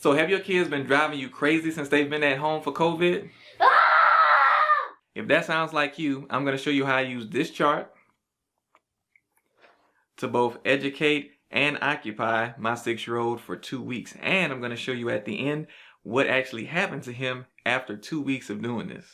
So have your kids been driving you crazy since they've been at home for COVID? If that sounds like you, I'm going to show you how I use this chart to both educate and occupy my 6-year-old for 2 weeks. And I'm going to show you at the end what actually happened to him after 2 weeks of doing this.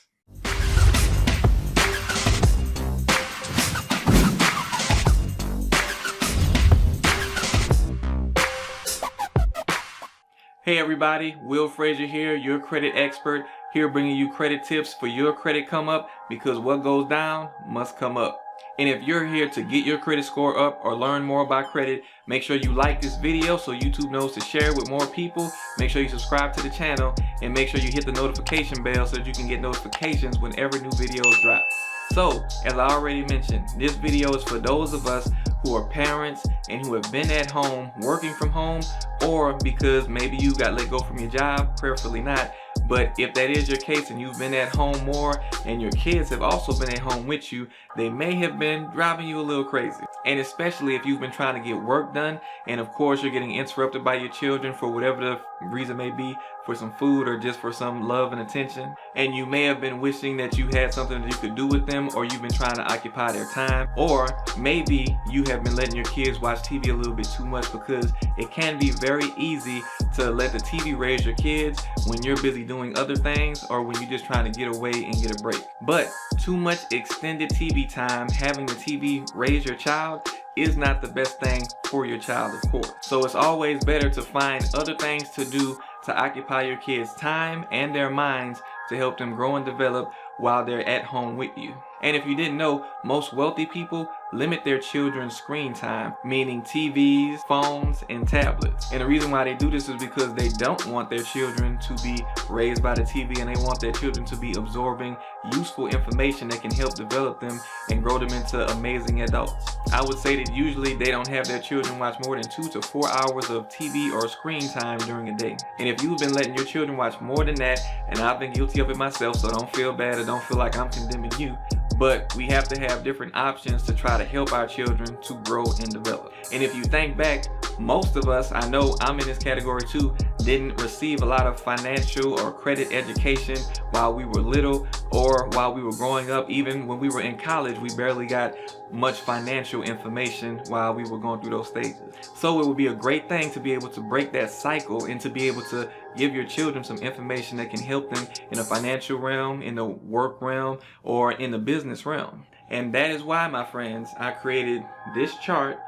Hey everybody, Will Frazier here, your credit expert, here bringing you credit tips for your credit come up, because what goes down must come up. And if you're here to get your credit score up or learn more about credit, make sure you like this video so YouTube knows to share it with more people. Make sure you subscribe to the channel and make sure you hit the notification bell so that you can get notifications whenever new videos drop. So, as I already mentioned, this video is for those of us who are parents and who have been at home, working from home, or because maybe you got let go from your job, prayerfully not. But if that is your case and you've been at home more and your kids have also been at home with you, they may have been driving you a little crazy. And especially if you've been trying to get work done and of course you're getting interrupted by your children for whatever the reason may be, for some food or just for some love and attention. And you may have been wishing that you had something that you could do with them, or you've been trying to occupy their time, or maybe you have been letting your kids watch TV a little bit too much, because it can be very easy to let the TV raise your kids when you're busy doing other things or when you're just trying to get away and get a break. But too much extended TV time, having the TV raise your child, is not the best thing for your child, of course. So it's always better to find other things to do to occupy your kids' time and their minds to help them grow and develop while they're at home with you. And if you didn't know, most wealthy people limit their children's screen time, meaning TVs, phones, and tablets. And the reason why they do this is because they don't want their children to be raised by the TV, and they want their children to be absorbing useful information that can help develop them and grow them into amazing adults. I would say that usually they don't have their children watch more than 2 to 4 hours of TV or screen time during a day. And if you've been letting your children watch more than that, and I've been guilty of it myself, so don't feel bad or don't feel like I'm condemning you, but we have to have different options to try to help our children to grow and develop. And if you think back, most of us, I know I'm in this category too, didn't receive a lot of financial or credit education while we were little or while we were growing up. Even when we were in college, we barely got much financial information while we were going through those stages. So it would be a great thing to be able to break that cycle and to be able to give your children some information that can help them in the financial realm, in the work realm, or in the business realm. And that is why, my friends, I created this chart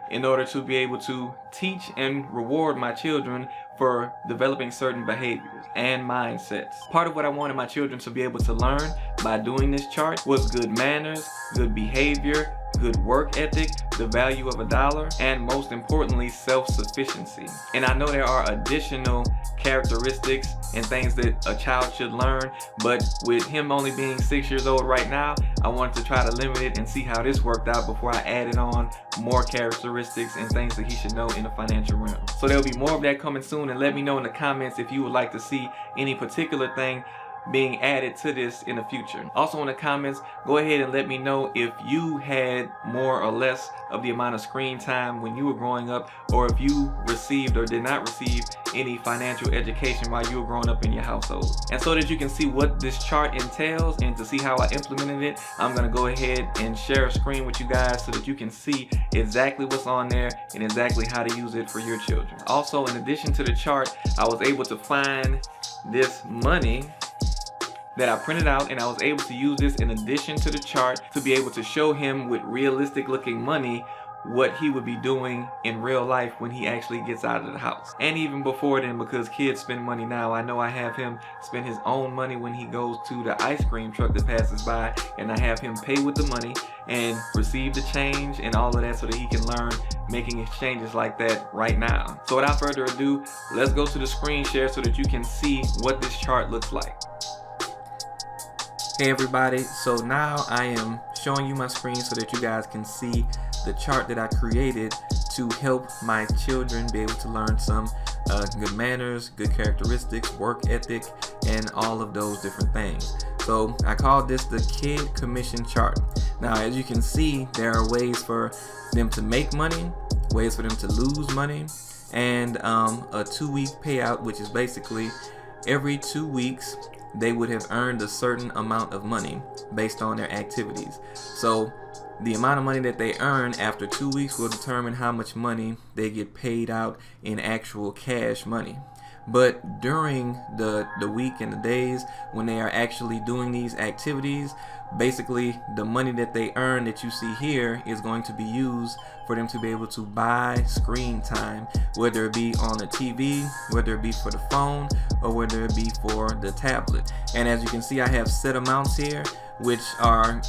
in order to be able to teach and reward my children for developing certain behaviors and mindsets. Part of what I wanted my children to be able to learn by doing this chart was good manners, good behavior, good work ethic, the value of $1, and most importantly, self-sufficiency. And I know there are additional characteristics and things that a child should learn, but with him only being 6 years old right now, I wanted to try to limit it and see how this worked out before I added on more characteristics and things that he should know in the financial realm. So there'll be more of that coming soon, and let me know in the comments if you would like to see any particular thing being added to this in the future. Also in the comments, go ahead and let me know if you had more or less of the amount of screen time when you were growing up, or if you received or did not receive any financial education while you were growing up in your household. And so that you can see what this chart entails and to see how I implemented it, I'm gonna go ahead and share a screen with you guys so that you can see exactly what's on there and exactly how to use it for your children. Also, in addition to the chart, I was able to find this money that I printed out, and I was able to use this in addition to the chart to be able to show him with realistic looking money what he would be doing in real life when he actually gets out of the house. And even before then, because kids spend money now, I know I have him spend his own money when he goes to the ice cream truck that passes by, and I have him pay with the money and receive the change and all of that so that he can learn making exchanges like that right now. So without further ado, let's go to the screen share so that you can see what this chart looks like. Hey everybody, so now I am showing you my screen so that you guys can see the chart that I created to help my children be able to learn some good manners, good characteristics, work ethic, and all of those different things. So I called this the Kid Commission Chart. Now as you can see, there are ways for them to make money, ways for them to lose money, and a 2-week payout, which is basically every 2 weeks they would have earned a certain amount of money based on their activities. So the amount of money that they earn after 2 weeks will determine how much money they get paid out in actual cash money. But during the week and the days when they are actually doing these activities, basically the money that they earn that you see here is going to be used for them to be able to buy screen time, whether it be on the TV, whether it be for the phone, or whether it be for the tablet. And as you can see, I have set amounts here which are,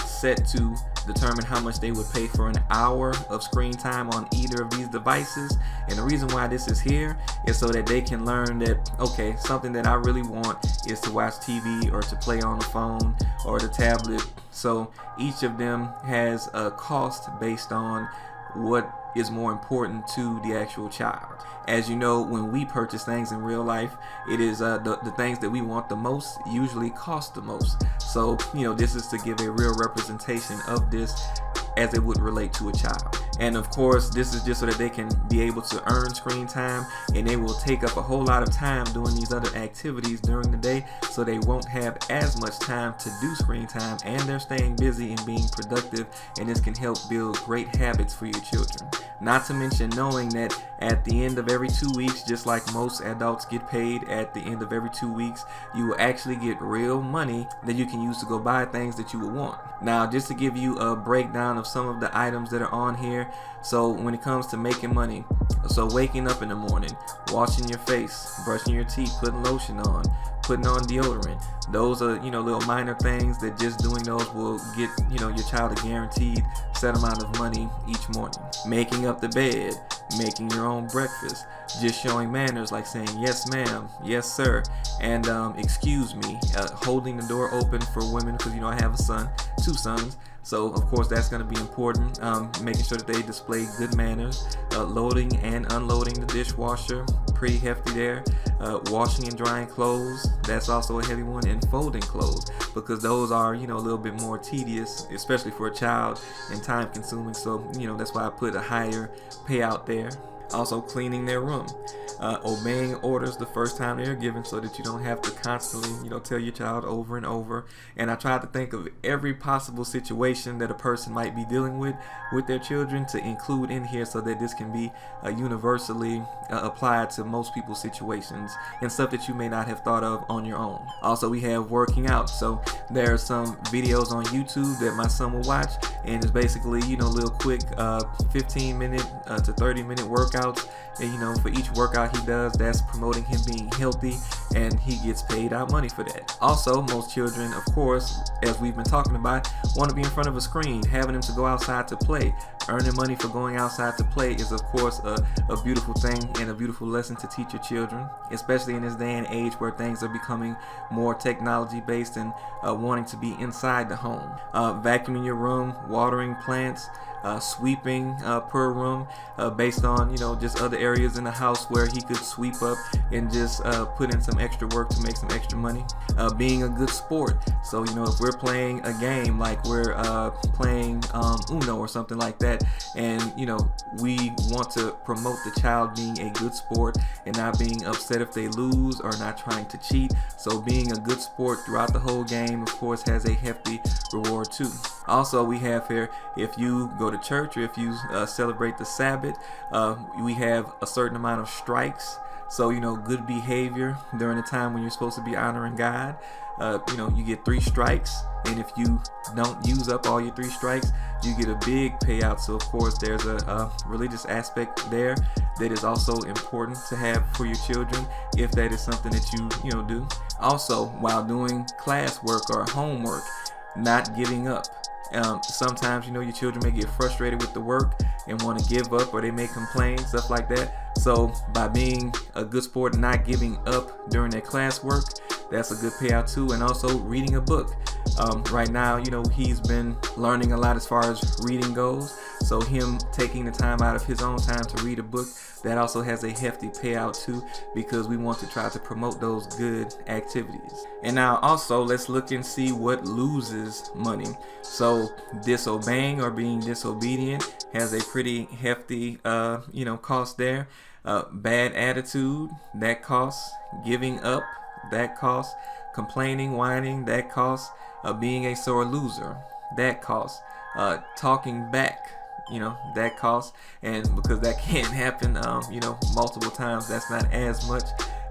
set to determine how much they would pay for an hour of screen time on either of these devices. And the reason why this is here is so that they can learn that, okay, something that I really want is to watch TV or to play on the phone or the tablet. So each of them has a cost based on what is more important to the actual child. As you know, when we purchase things in real life, it is the things that we want the most usually cost the most. So, this is to give a real representation of this as it would relate to a child. And of course, this is just so that they can be able to earn screen time, and they will take up a whole lot of time doing these other activities during the day, so they won't have as much time to do screen time, and they're staying busy and being productive, and this can help build great habits for your children. Not to mention knowing that at the end of every 2 weeks, just like most adults get paid at the end of every 2 weeks, you will actually get real money that you can use to go buy things that you would want. Now, just to give you a breakdown of some of the items that are on here. So when it comes to making money, so waking up in the morning, washing your face, brushing your teeth, putting lotion on, putting on deodorant, those are, little minor things that just doing those will get, your child a guaranteed set amount of money each morning. Making up the bed, making your own breakfast, just showing manners like saying yes ma'am, yes sir, and excuse me, holding the door open for women, because I have a son, 2 sons. So of course that's going to be important, making sure that they display good manners, loading and unloading the dishwasher, pretty hefty there, washing and drying clothes, that's also a heavy one, and folding clothes, because those are, a little bit more tedious, especially for a child, and time consuming. So, that's why I put a higher payout there. Also cleaning their room, obeying orders the first time they're given, so that you don't have to constantly, tell your child over and over. And I tried to think of every possible situation that a person might be dealing with their children to include in here, so that this can be universally applied to most people's situations and stuff that you may not have thought of on your own. Also, we have working out. So there are some videos on YouTube that my son will watch, and it's basically, little quick 15-minute to 30-minute workouts. And for each workout he does, that's promoting him being healthy, and he gets paid out money for that. Also, most children, of course, as we've been talking about, want to be in front of a screen. Having them to go outside to play, earning money for going outside to play is of course a beautiful thing and a beautiful lesson to teach your children, especially in this day and age where things are becoming more technology based and wanting to be inside the home. Vacuuming your room, watering plants, sweeping per room, based on just other areas in the house where he could sweep up and just put in some extra work to make some extra money. Being a good sport, so if we're playing a game, like we're playing Uno or something like that, and we want to promote the child being a good sport and not being upset if they lose or not trying to cheat. So being a good sport throughout the whole game, of course, has a hefty reward too. Also, we have here, if you go to church or if you celebrate the Sabbath, we have a certain amount of strikes. So, good behavior during the time when you're supposed to be honoring God. You get 3 strikes, and if you don't use up all your 3 strikes, you get a big payout. So of course there's a religious aspect there that is also important to have for your children, if that is something that you do. Also, while doing classwork or homework, not giving up. Sometimes your children may get frustrated with the work and want to give up, or they may complain, stuff like that. So by being a good sport and not giving up during their classwork, that's a good payout too. And also reading a book. Right now, he's been learning a lot as far as reading goes. So him taking the time out of his own time to read a book, that also has a hefty payout too, because we want to try to promote those good activities. And now also let's look and see what loses money. So disobeying or being disobedient has a pretty hefty cost there. Bad attitude, that costs. Giving up, that costs. Complaining, whining, that costs. Being a sore loser, that costs. Talking back, that costs. And because that can't happen, multiple times, that's not as much.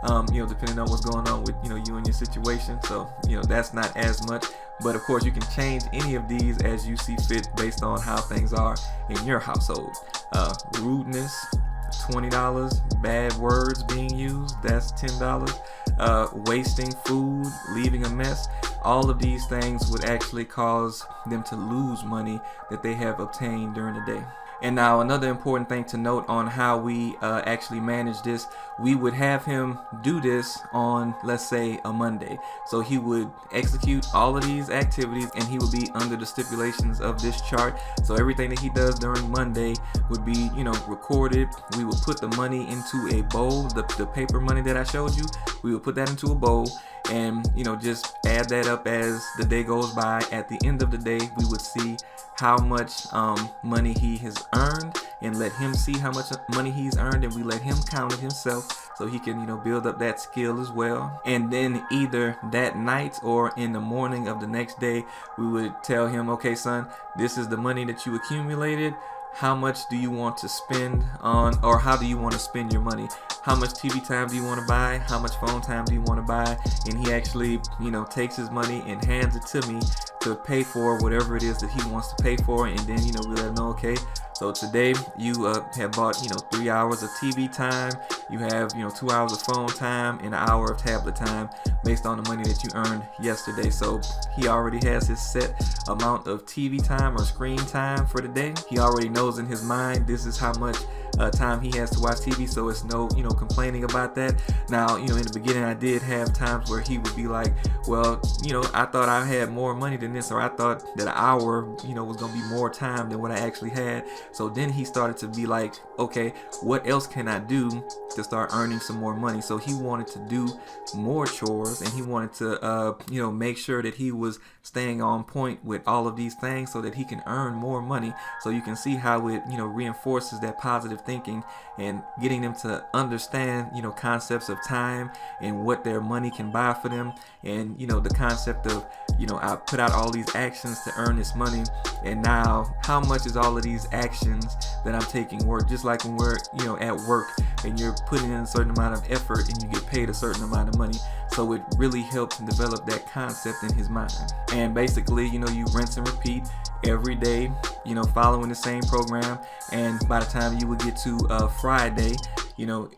Depending on what's going on with, you and your situation. So, that's not as much. But of course, you can change any of these as you see fit based on how things are in your household. Rudeness, $20. Bad words being used, that's $10. Wasting food, leaving a mess. All of these things would actually cause them to lose money that they have obtained during the day. And now another important thing to note on how we actually manage this, we would have him do this on, let's say, a Monday. So he would execute all of these activities and he would be under the stipulations of this chart. So everything that he does during Monday would be, recorded. We would put the money into a bowl, the paper money that I showed you, we would put that into a bowl and, just add that up as the day goes by. At the end of the day, we would see how much money he has earned and let him see how much money he's earned, and we let him count it himself so he can build up that skill as well. And then either that night or in the morning of the next day, we would tell him, okay son, this is the money that you accumulated. How much do you want to spend on, or how do you want to spend your money? How much TV time do you want to buy? How much phone time do you want to buy? And he actually, takes his money and hands it to me to pay for whatever it is that he wants to pay for. And then, we let him know, okay, so today you have bought, 3 hours of TV time. You have, 2 hours of phone time and an hour of tablet time based on the money that you earned yesterday. So he already has his set amount of TV time or screen time for the day. He already knows in his mind this is how much time he has to watch TV, so it's no complaining about that. Now in the beginning I did have times where he would be like, well, I thought I had more money than this, or I thought that an hour was gonna be more time than what I actually had. So then he started to be like, okay, what else can I do to start earning some more money? So he wanted to do more chores, and he wanted to make sure that he was staying on point with all of these things so that he can earn more money. So you can see how it reinforces that positive thinking and getting them to understand concepts of time and what their money can buy for them, and the concept of I put out all these actions to earn this money, and now how much is all of these actions that I'm taking work? Just like when we're at work and you're putting in a certain amount of effort and you get paid a certain amount of money. So it really helps develop that concept in his mind. And basically, you rinse and repeat every day, following the same program. And by the time you would get to Friday,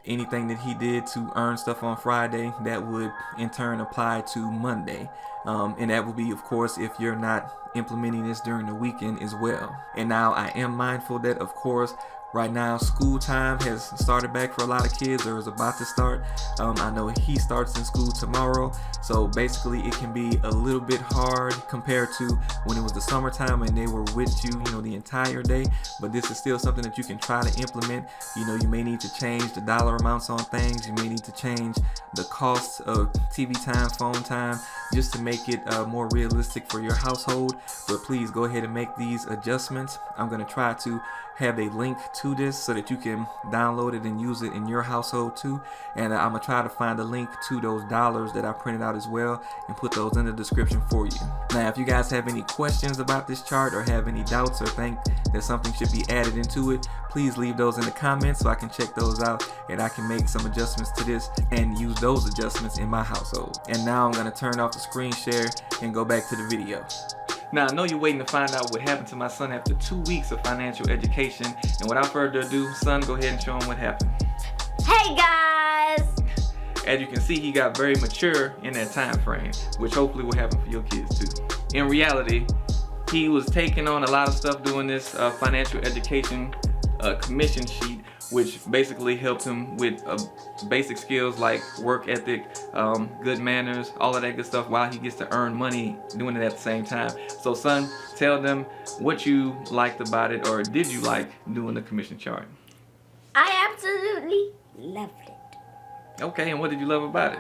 anything that he did to earn stuff on Friday, that would in turn apply to Monday. And that would be, of course, if you're not implementing this during the weekend as well. And now I am mindful that, of course, right now school time has started back for a lot of kids, or is about to start. I know he starts in school tomorrow, so basically it can be a little bit hard compared to when it was the summertime and they were with you the entire day. But this is still something that you can try to implement. You may need to change the dollar amounts on things. You may need to change the costs of TV time, phone time, just to make it more realistic for your household. But please go ahead and make these adjustments. I'm going to try to have a link to this so that you can download it and use it in your household too. And I'm gonna try to find a link to those dollars that I printed out as well and put those in the description for you. Now, if you guys have any questions about this chart or have any doubts or think that something should be added into it, please leave those in the comments so I can check those out and I can make some adjustments to this and use those adjustments in my household. And now I'm gonna turn off the screen share and go back to the video. Now, I know you're waiting to find out what happened to my son after 2 weeks of financial education. And without further ado, son, go ahead and show him what happened. Hey guys! As you can see, he got very mature in that time frame, which hopefully will happen for your kids too. In reality, he was taking on a lot of stuff doing this financial education commission sheet, which basically helped him with basic skills like work ethic, good manners, all of that good stuff, while he gets to earn money doing it at the same time. So son, tell them what you liked about it, or did you like doing the commission chart? I absolutely loved it. Okay, and what did you love about it?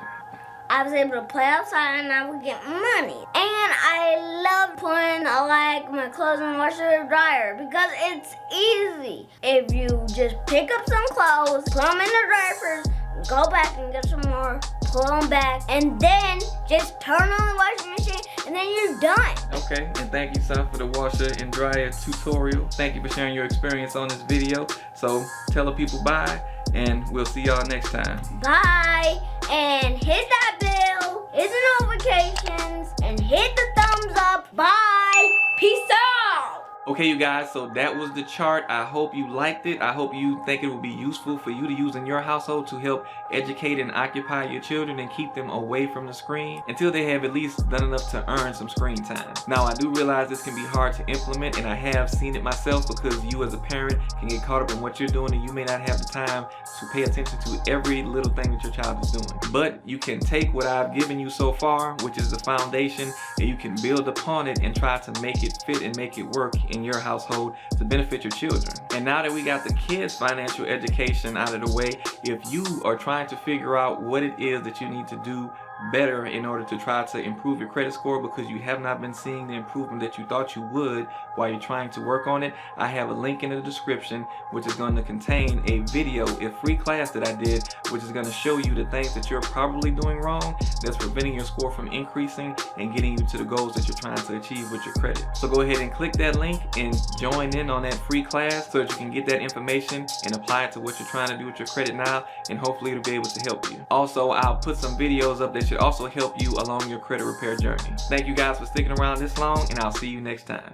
I was able to play outside and I would get money. And I I love putting like my clothes in the washer and dryer because it's easy. If you just pick up some clothes, put them in the dryer first, go back and get some more, pull them back, and then just turn on the washing machine, and then you're done. Okay, and thank you, son, for the washer and dryer tutorial. Thank you for sharing your experience on this video. So tell the people bye, and we'll see y'all next time. Bye, and hit that bell, hit the notifications, and hit the thumbs up. Bye. Peace out. Okay, you guys, so that was the chart. I hope you liked it. I hope you think it will be useful for you to use in your household to help educate and occupy your children and keep them away from the screen until they have at least done enough to earn some screen time. Now, I do realize this can be hard to implement, and I have seen it myself because you as a parent can get caught up in what you're doing and you may not have the time to pay attention to every little thing that your child is doing. But you can take what I've given you so far, which is the foundation, and you can build upon it and try to make it fit and make it work in your household to benefit your children. And now that we got the kids' financial education out of the way, if you are trying to figure out what it is that you need to do better in order to try to improve your credit score because you have not been seeing the improvement that you thought you would while you're trying to work on it, I have a link in the description which is going to contain a video, a free class that I did, which is going to show you the things that you're probably doing wrong that's preventing your score from increasing and getting you to the goals that you're trying to achieve with your credit. So go ahead and click that link and join in on that free class so that you can get that information and apply it to what you're trying to do with your credit now, and hopefully it'll be able to help you. Also, I'll put some videos up that should also help you along your credit repair journey. Thank you guys for sticking around this long, and I'll see you next time.